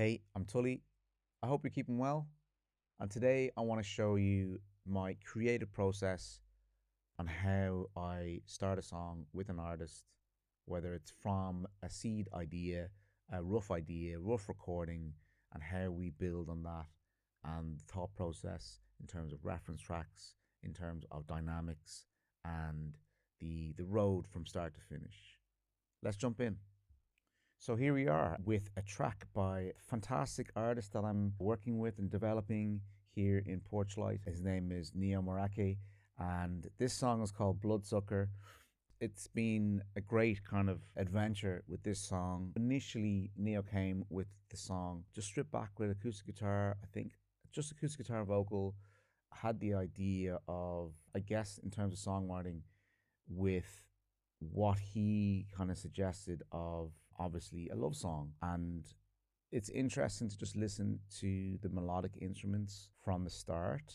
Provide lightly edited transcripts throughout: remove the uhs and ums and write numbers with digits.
Hey, I'm Tully. I hope you're keeping well. And today I want to show you my creative process on how I start a song with an artist, whether it's from a seed idea, rough recording, and how we build on that, and the thought process in terms of reference tracks, in terms of dynamics, and the road from start to finish. Let's jump in. So here we are with a track by a fantastic artist that I'm working with and developing here in Porchlight. His name is Morake, and this song is called Bloodsucker. It's been a great kind of adventure with this song. Initially, Neo came with the song just stripped back with acoustic guitar, I think just acoustic guitar and vocal. Had the idea of, I guess, in terms of songwriting, with what he kind of suggested of obviously a love song. And it's interesting to just listen to the melodic instruments from the start.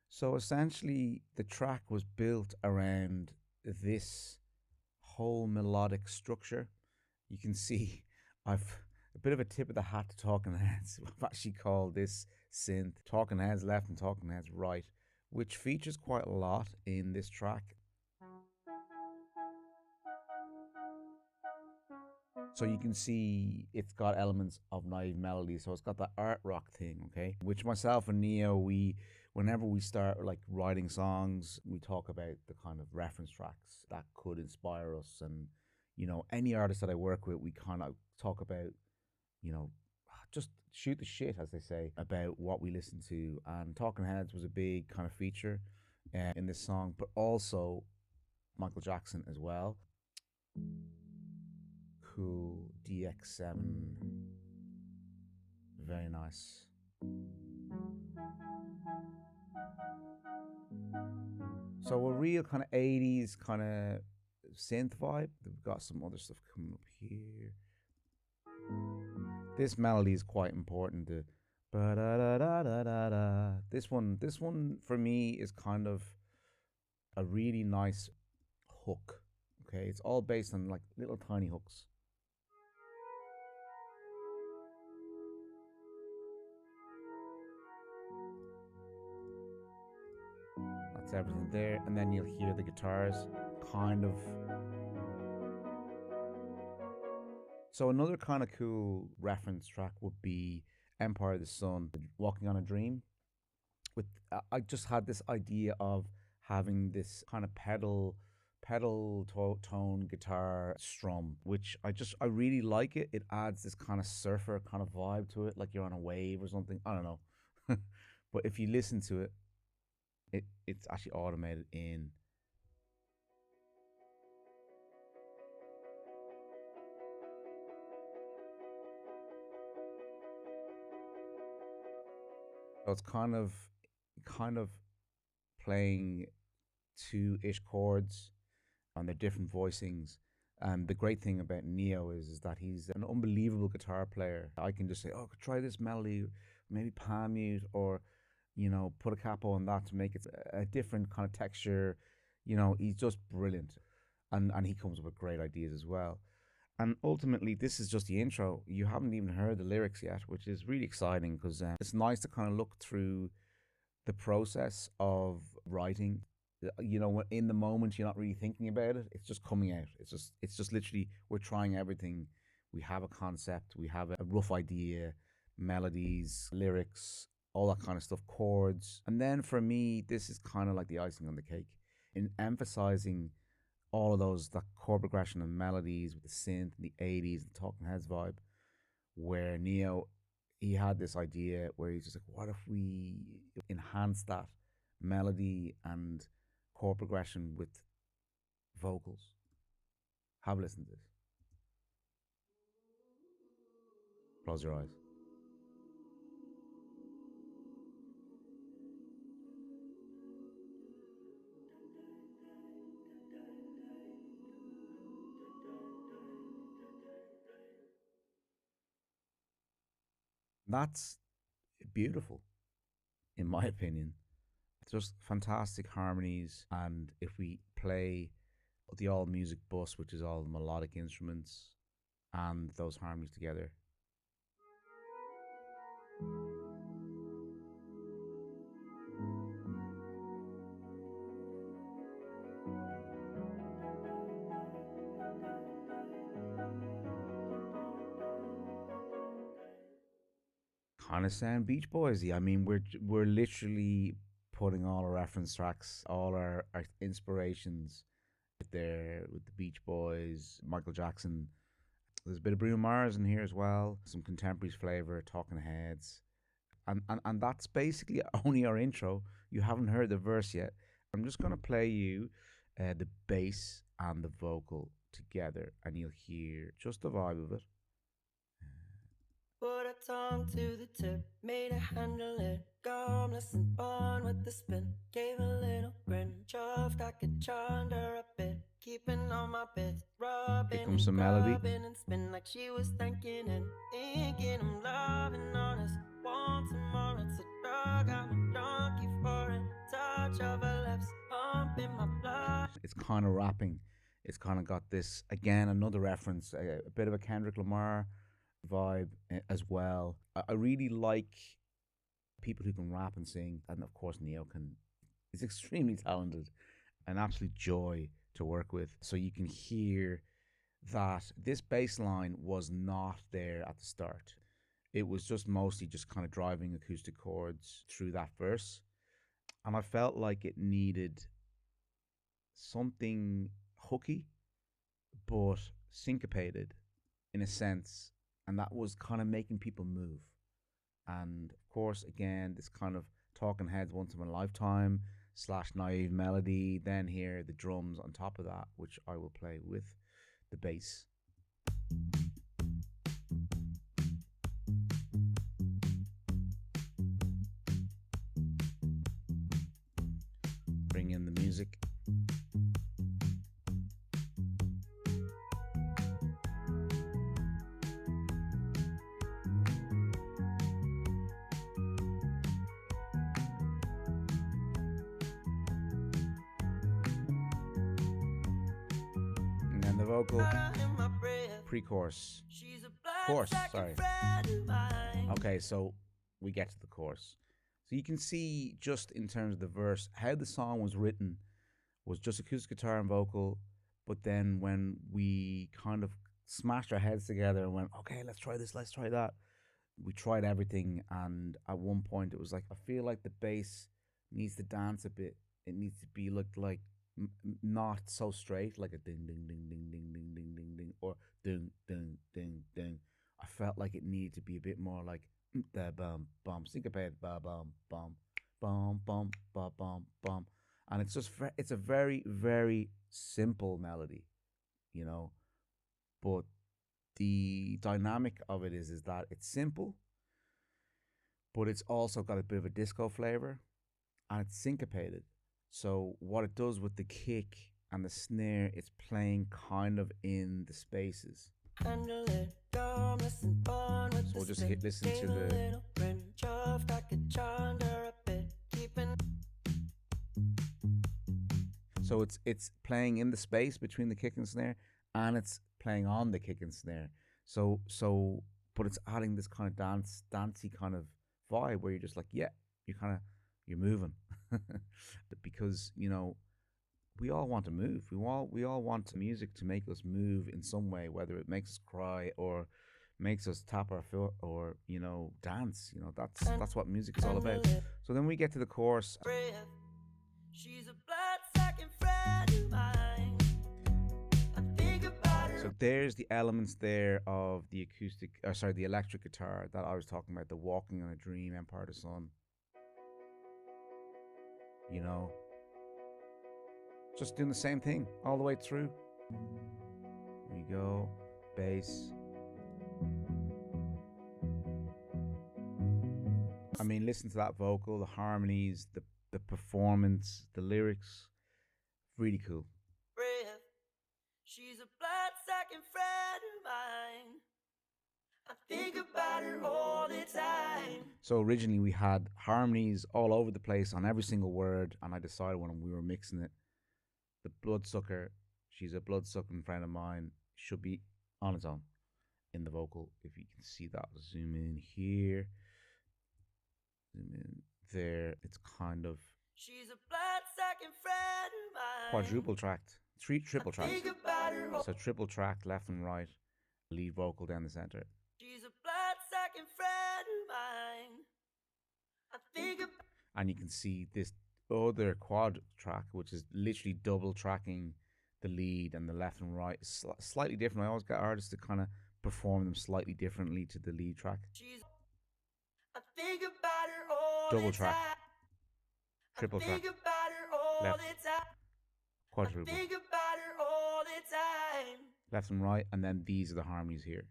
So essentially, the track was built around this whole melodic structure. You can see I've a bit of a tip of the hat to Talking Heads. I've actually called this synth Talking Heads left and Talking Heads right, which features quite a lot in this track. So you can see it's got elements of naive melody. So it's got that art rock thing, okay? Which myself and Neo, whenever we start like writing songs, we talk about the kind of reference tracks that could inspire us. And, any artist that I work with, we kind of talk about, just shoot the shit, as they say, about what we listen to. And Talking Heads was a big kind of feature in this song, but also Michael Jackson as well. Cool DX7, very nice. So a real kind of 80s kind of synth vibe. We've got some other stuff coming up here. This melody is quite important. The ba-da-da-da-da-da. This one for me is kind of a really nice hook. Okay, it's all based on like little tiny hooks. That's everything there, and then you'll hear the guitars kind of. So another kind of cool reference track would be Empire of the Sun, Walking on a Dream. With I just had this idea of having this kind of tone guitar strum, which I really like it. It adds this kind of surfer kind of vibe to it, like you're on a wave or something. I don't know. But if you listen to it, it's actually automated in. So it's kind of playing two-ish chords on their different voicings. And the great thing about Neo is that he's an unbelievable guitar player. I can just say, oh, try this melody, maybe palm mute, or put a capo on that to make it a different kind of texture. He's just brilliant, and he comes up with great ideas as well. And ultimately, this is just the intro. You haven't even heard the lyrics yet, which is really exciting because it's nice to kind of look through the process of writing. In the moment, you're not really thinking about it. It's just coming out. It's just literally we're trying everything. We have a concept. We have a rough idea, melodies, lyrics, all that kind of stuff, chords. And then for me, this is kind of like the icing on the cake in emphasizing all of those, that chord progression and melodies with the synth and the 80s and Talking Heads vibe, where Neo, he had this idea where he's just like, what if we enhance that melody and chord progression with vocals? Have a listen to this. Close your eyes. That's beautiful, in my opinion. Just fantastic harmonies. And if we play the all music bus, which is all the melodic instruments and those harmonies together, kind of sound Beach Boysy. I mean, we're literally putting all our reference tracks, all our inspirations there with the Beach Boys, Michael Jackson. There's a bit of Bruno Mars in here as well, some contemporary flavor, Talking Heads, and that's basically only our intro. You haven't heard the verse yet. I'm just gonna play you the bass and the vocal together, and you'll hear just the vibe of it. Put a tongue to the tip, made a handle it. Gumless and fun with the spin. Gave a little grin, chuffed I could chunder a bit. Keeping on my bits, rubbing and some melody. And spin like she was thinking and thinking I'm loving honest. Want some more, it's a drug, I'm a junkie for it. Touch of her lips, pumping my blood. It's kind of rapping. It's kind of got this, again, another reference, a bit of a Kendrick Lamar vibe as well. I really like people who can rap and sing, and of course Neo can. Is extremely talented, an absolute joy to work with. So you can hear that this bass line was not there at the start. It was just mostly just kind of driving acoustic chords through that verse, and I felt like it needed something hooky but syncopated in a sense, and that was kind of making people move. And of course, again, this kind of Talking Heads, Once in a Lifetime / Naive Melody. Then here the drums on top of that, which I will play with the bass. Bring in the music. And the vocal pre-chorus. Chorus, sorry. Okay, so we get to the chorus. So you can see just in terms of the verse, how the song was written was just acoustic guitar and vocal. But then when we kind of smashed our heads together and went, okay, let's try this, let's try that. We tried everything, and at one point it was like, I feel like the bass needs to dance a bit. It needs to be looked like not so straight, like a ding ding ding ding ding ding ding ding ding or ding ding ding ding. I felt like it needed to be a bit more like da bum bum syncopated ba bum bum bum bum ba bum bum, and it's just it's a very very simple melody, you know, but the dynamic of it is that it's simple, but it's also got a bit of a disco flavor, and it's syncopated. So what it does with the kick and the snare, it's playing kind of in the spaces. So we'll just listen to the. So it's playing in the space between the kick and snare, and it's playing on the kick and snare. So but it's adding this kind of dancey kind of vibe where you're just like, yeah, you're moving. Because, you know, we all want to move. We all want music to make us move in some way, whether it makes us cry or makes us tap our foot or, you know, dance. You know, that's what music is all about. So then we get to the chorus. She's a blood-sucking friend of mine. So there's the elements there of the the electric guitar that I was talking about, the Walking on a Dream, Empire of the Sun. You know, just doing the same thing all the way through. There you go, bass. I mean, listen to that vocal, the harmonies, the performance, the lyrics. Really cool. She's a blood-sucking friend of mine. I think about her all the time. So originally we had harmonies all over the place on every single word, and I decided when we were mixing it, the bloodsucker, she's a blood-sucking friend of mine, should be on its own in the vocal. If you can see that, zoom in here, zoom in there. It's kind of she's a blood-sucking friend of mine. Quadruple tracked, three triple tracks. So triple tracked left and right, lead vocal down the center. She's a blood-sucking friend of mine. I think about. And you can see this other quad track, which is literally double tracking the lead and the left and right. Slightly different. I always get artists to kind of perform them slightly differently to the lead track. I think about her all double the track, time. triple track, about her all left, the time. quadruple, think about her all the time. left and right, and then these are the harmonies here.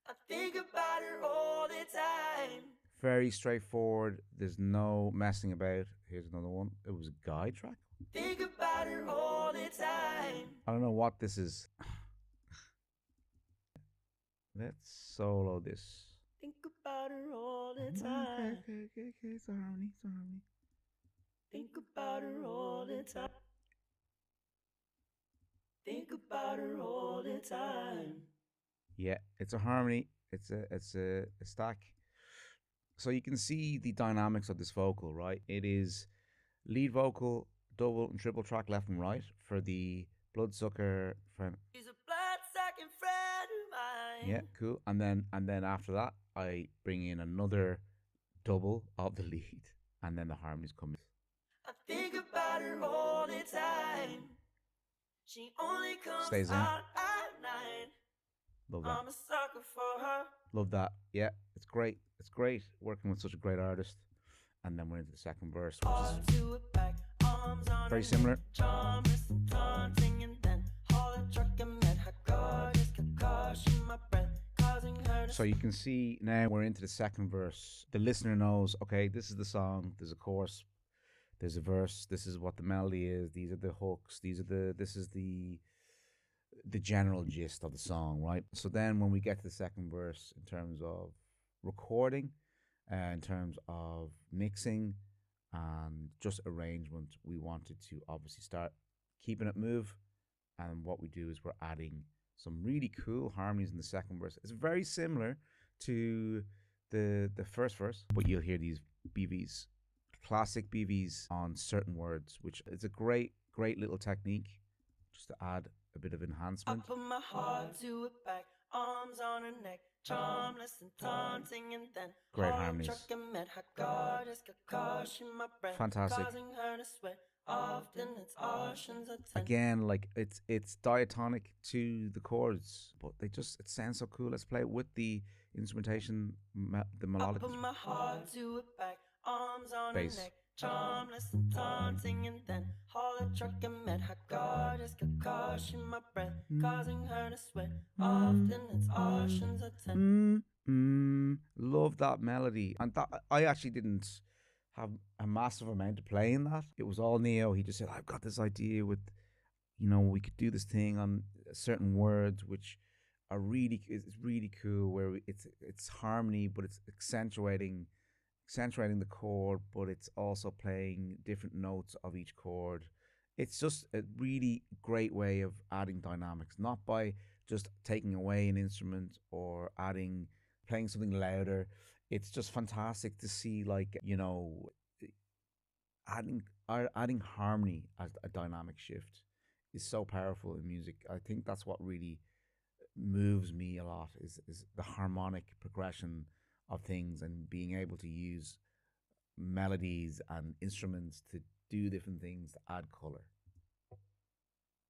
I think about her all the time. Very straightforward. There's no messing about. Here's another one. It was a guide track. Think about her all the time. I don't know what this is. Let's solo this. Think about her all the time. Okay. It's a harmony. Think about her all the time. Think about her all the time. Yeah, it's a harmony. It's a stack. So you can see the dynamics of this vocal, right? It is lead vocal, double and triple track left and right for the bloodsucker friend. She's a blood-sucking friend of mine. Yeah, cool. And then after that, I bring in another double of the lead, and then the harmonies come in. I think about her all the time. She only comes Stays in. out at night. Love that. I'm a sucker for her. Love that. Yeah, it's great. It's great working with such a great artist. And then we're into the second verse, which is very similar. So you can see now we're into the second verse. The listener knows, okay, this is the song. There's a chorus. There's a verse. This is what the melody is. These are the hooks. This is the general gist of the song, right? So then when we get to the second verse, in terms of recording, in terms of mixing and just arrangement, we wanted to obviously start keeping it move. And what we do is we're adding some really cool harmonies in the second verse. It's very similar to the first verse, but you'll hear these BVs, classic BVs on certain words, which is a great little technique just to add a bit of enhancement. I put my heart to it back, arms on her neck, charmless and taunting, and then great harmonies. Fantastic. Often it's oceans of again, like it's diatonic to the chords, but it sounds so cool. Let's play it with the instrumentation, the melodic. I put my heart to it back, arms on bass. Her neck, charmless and taunting, and then haul a truck and met her goddess, got caution my breath, causing her to sweat. Often it's oceans of Love that melody, and that I actually didn't have a massive amount to play in that. It was all Neo. He just said, I've got this idea with, we could do this thing on certain words, which are it's really cool, where it's harmony, but it's accentuating the chord, but it's also playing different notes of each chord. It's just a really great way of adding dynamics, not by just taking away an instrument or playing something louder. It's just fantastic to see, adding harmony as a dynamic shift is so powerful in music. I think that's what really moves me a lot is the harmonic progression of things and being able to use melodies and instruments to do different things to add color.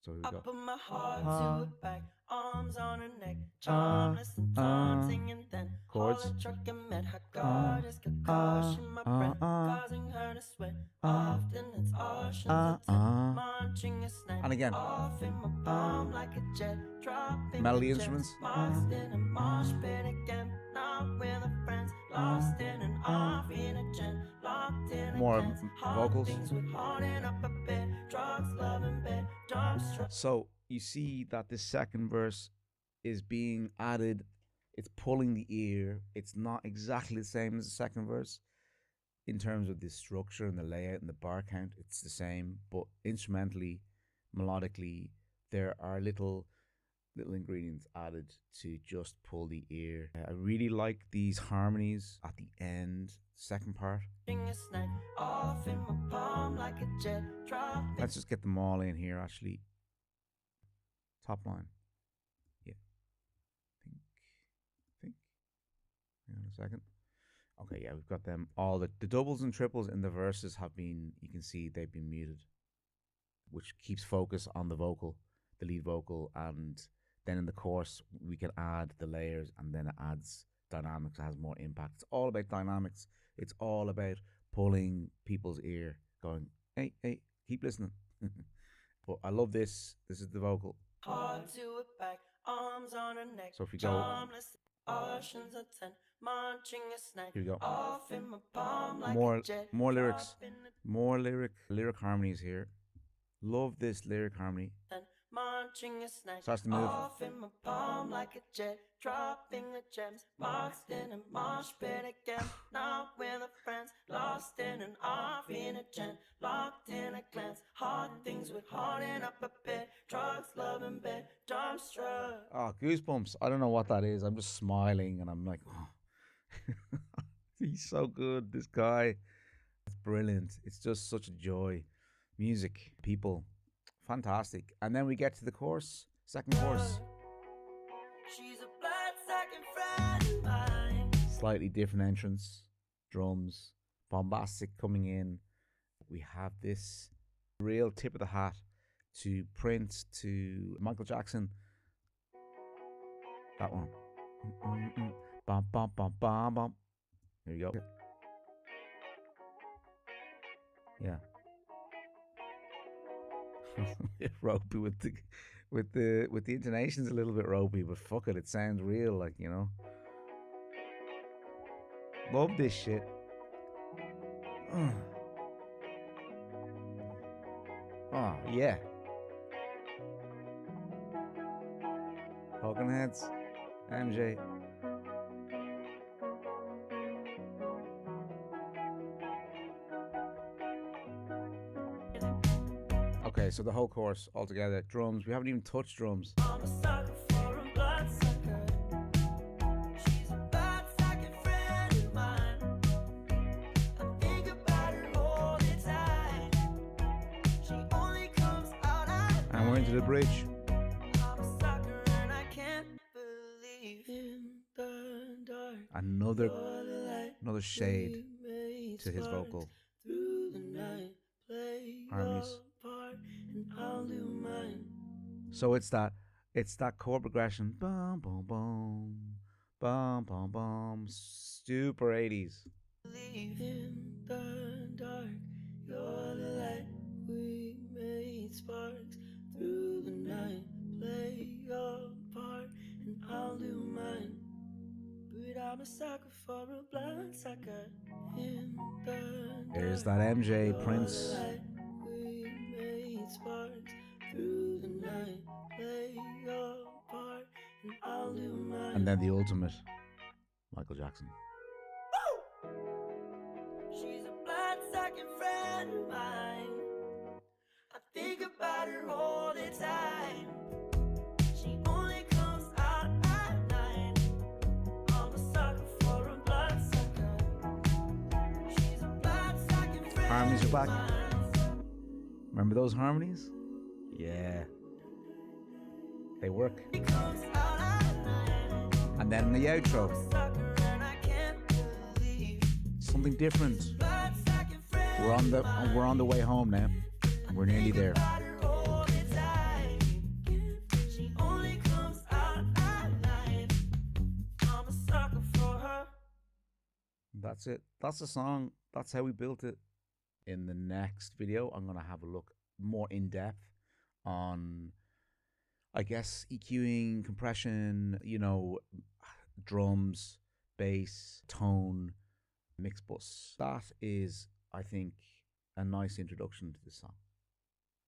So here we go. I put my heart to it back, arms on her neck, charmless and taunting, and then chords. haul a truck and met her goddess, got caution my breath, causing her to sweat. Often it's oceans of time, munching a snack. And again, off in my palm like a jet, dropping melody instruments. Lost in a mosh pit again, not with her friends, lost in an off in a gen, locked in more a dance, vocals. Things with harden up a bit, drugs, love and bed, dogs. So you see that this second verse is being added It's pulling the ear. It's not exactly the same as the second verse in terms of the structure and the layout and the bar count. It's the same, but instrumentally, melodically, there are little ingredients added to just pull the ear. I really like these harmonies at the end, second part. Let's just get them all in here, actually. Top line. Yeah. Think. Hang on a second. Okay, yeah, we've got them all. The doubles and triples in the verses have been, you can see they've been muted, which keeps focus on the vocal, the lead vocal, and then in the chorus we can add the layers, and then it adds dynamics, it has more impact. It's all about dynamics. It's all about pulling people's ear, going, hey, hey, keep listening. But I love this. This is the vocal. So if you go, here we go. More lyrics, more lyric harmonies here. Love this lyric harmony. Starts to move. Off in my palm like a jet, dropping the gems, boxed in a mosh pit again. Not with a friends, lost in an off in a gen, locked in a glance. Hard things would harden up a bit, drugs, love and bed, dumbstruck. Oh, goosebumps. I don't know what that is. I'm just smiling and I'm like, oh. He's so good, this guy. It's brilliant. It's just such a joy. Music, people, fantastic. And then we get to the chorus, second chorus. She's a blood-sucking friend of mine. Slightly different entrance, drums, bombastic coming in. We have this real tip of the hat to Prince, to Michael Jackson. That one. Bum, bum, bum, bum, bum. There you go. Yeah. Ropey with the intonations a little bit ropey, but fuck it, it sounds real, like, you know. Love this shit. Oh yeah. Talking Heads, MJ. Okay, so the whole chorus all together. Drums. We haven't even touched drums. I'm a sucker for a bloodsucker. She's a blood-sucking friend of mine. I think about her all the time. She only comes out at And we're into the bridge. I'm a sucker and I can't believe in the dark. Another shade to his vocal. Through the night, play Harmonies. part and I'll do mine. So it's that chord progression. Bum bum bum. Bum bum bum. Super 80s. Leave in the dark, you're the light, we made sparks through the night, play your part and I'll do mine. But I'm a sucker for a bloodsucker in the dark. There's that MJ You're Prince. the light, we made sparks through the night, play your part and I'll do mine. And then the ultimate, Michael Jackson. She's a blood-sucking friend of mine. I think about her all the time. She only comes out at night. I'm a sucker for a bloodsucker. She's a blood-sucking friend Harmonies are back. of mine. Remember those harmonies? Yeah. They work. She comes out at night. And then the outro. Sucker and I can't believe. Something different. Blood-sucking friend We're on the way home now. We're nearly there. about her all the time. She only comes out at night. I'm a sucker for her. That's it. That's the song. That's how we built it. In the next video, I'm going to have a look more in depth on, I guess, EQing, compression, you know, drums, bass, tone, mix bus. That is, I think, a nice introduction to this song.